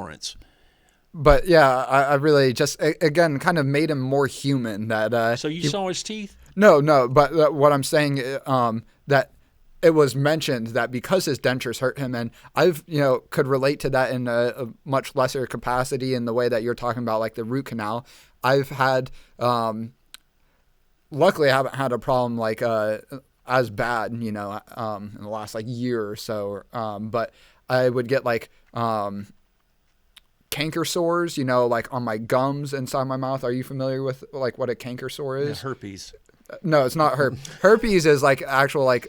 tolerance. But yeah, I really just, again, kind of made him more human. That So you saw his teeth? No, but what I'm saying, that it was mentioned that because his dentures hurt him, and I've, could relate to that in a much lesser capacity in the way that you're talking about, like the root canal. I've had, luckily I haven't had a problem like as bad, in the last like year or so. But I would get like canker sores, like on my gums inside my mouth. Are you familiar with like what a canker sore is? Yeah, herpes. No, it's not herpes is like actual like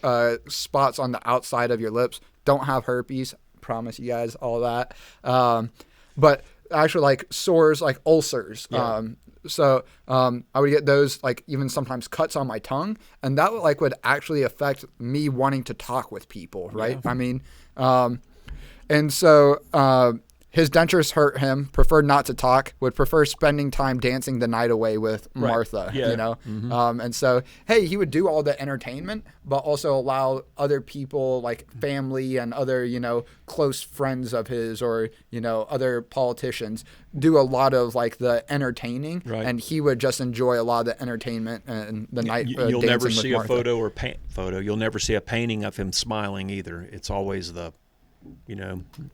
spots on the outside of your lips. Don't have herpes. Promise you guys all that. But actual like sores, like ulcers. Yeah. So I would get those, like even sometimes cuts on my tongue, and that would actually affect me wanting to talk with people, right? Yeah. I mean, and so his dentures hurt him, preferred not to talk, would prefer spending time dancing the night away with Martha, Yeah. Mm-hmm. And so, hey, he would do all the entertainment, but also allow other people like family and other, close friends of his or, other politicians do a lot of like the entertaining. Right. And he would just enjoy a lot of the entertainment and the night. You'll dancing never with see Martha. a photo or photo. You'll never see a painting of him smiling either. It's always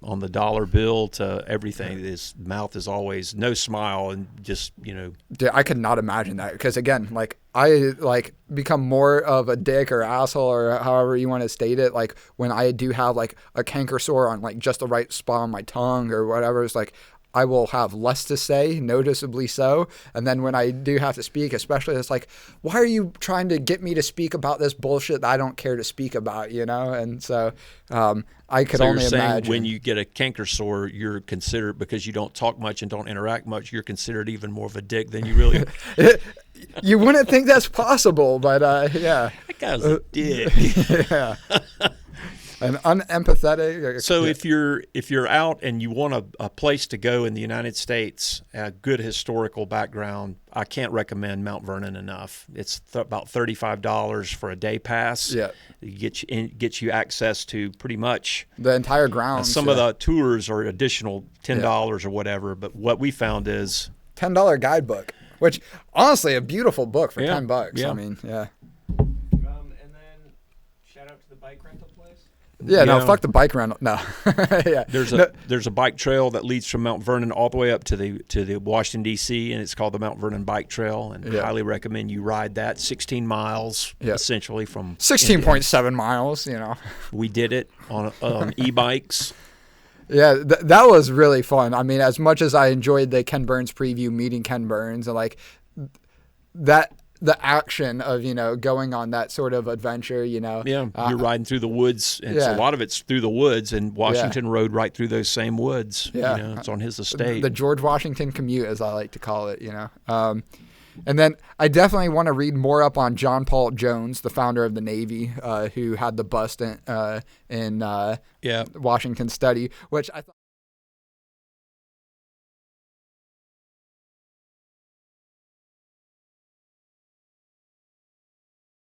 on the dollar bill to everything. His mouth is always no smile and just, Dude, I could not imagine that because again, like I like become more of a dick or asshole or however you want to state it. Like when I do have like a canker sore on like just the right spot on my tongue or whatever, it's like I will have less to say, noticeably so. And then when I do have to speak, especially, it's like, why are you trying to get me to speak about this bullshit that I don't care to speak about, And so I could only imagine. When you get a canker sore, you're considered, because you don't talk much and don't interact much, you're considered even more of a dick than you really are. You wouldn't think that's possible, but yeah. That guy's a dick. Yeah. And unempathetic. So if you're out and you want a place to go in the United States, a good historical background, I can't recommend Mount Vernon enough. It's about $35 for a day pass. Yeah, it gets you access to pretty much the entire grounds. Some of the tours are additional $10 or whatever. But what we found is $10 guidebook, which honestly a beautiful book for $10. Yeah. I mean, yeah. And then shout out to the bike rental place. Yeah, no, fuck the bike rental. No, yeah. There's a bike trail that leads from Mount Vernon all the way up to the Washington D.C. and it's called the Mount Vernon Bike Trail, and highly recommend you ride that. 16 miles essentially from 16.7 miles. We did it on e-bikes. Yeah, that was really fun. I mean, as much as I enjoyed the Ken Burns preview, meeting Ken Burns, and like that. The action of, going on that sort of adventure, Yeah, you're riding through the woods. And a lot of it's through the woods, and Washington rode right through those same woods. Yeah. It's on his estate. The George Washington commute, as I like to call it, And then I definitely want to read more up on John Paul Jones, the founder of the Navy, who had the bust in Washington study, which I thought.